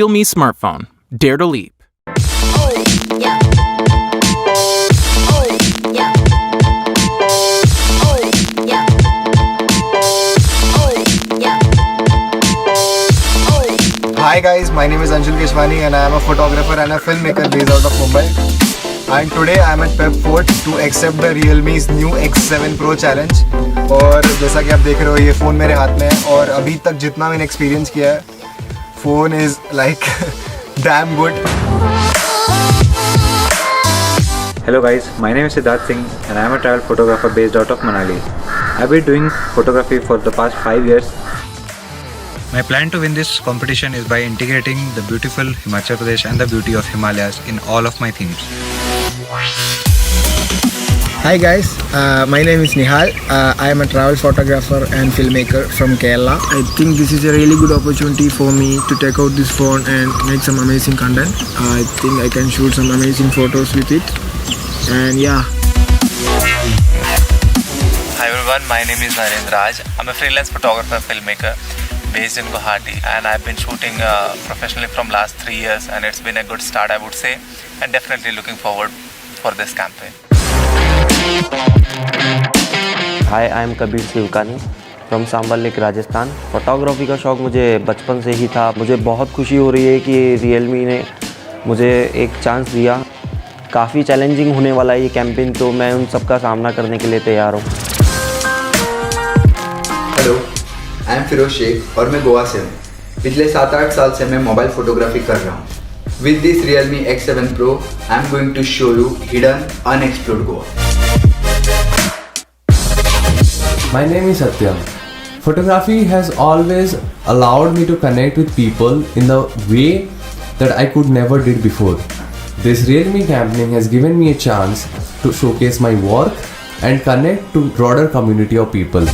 Realme smartphone. Dare to leap. Hi guys, my name is Anshul Keshwani and I am a photographer and a filmmaker based out of Mumbai. And today I am at Pep Fort to accept the Realme's new X7 Pro challenge. और जैसा कि आप देख रहे हो ये phone मेरे हाथ में है और अभी तक जितना मैंने एक्सपीरियंस किया है phone is like damn good. Hello guys, my name is Siddharth Singh and I am a travel photographer based out of Manali. I have been doing photography for the past 5 years. My plan to win this competition is by integrating the beautiful Himachal Pradesh and the beauty of Himalayas in all of my themes. Hi guys, my name is Nihal. I am a travel photographer and filmmaker from Kerala. I think this is a really good opportunity for me to take out this phone and make some amazing content. I think I can shoot some amazing photos with it. And yeah. Hi everyone, my name is Narendra Raj. I'm a freelance photographer filmmaker based in Guwahati, and I've been shooting professionally from last 3 years, and it's been a good start, I would say, and definitely looking forward for this campaign. Hi I am Kabir Sivakani from Sambhar lake Rajasthan. Photography का शौक़ मुझे बचपन से ही था। मुझे बहुत खुशी हो रही है कि रियलमी ने मुझे एक चांस दिया। काफ़ी चैलेंजिंग होने वाला है ये कैंपेन, तो मैं उन सब का सामना करने के लिए तैयार हूँ। Hello, I am Firoz Shaikh और मैं गोवा से हूँ। पिछले 7-8 साल से मैं मोबाइल फोटोग्राफी कर रहा हूँ। With this Realme X7 Pro, I am going to show you hidden, unexplored Goa. My name is Satyam. Photography has always allowed me to connect with people in the way that I could never did before. This Realme campaign has given me a chance to showcase my work and connect to broader community of people.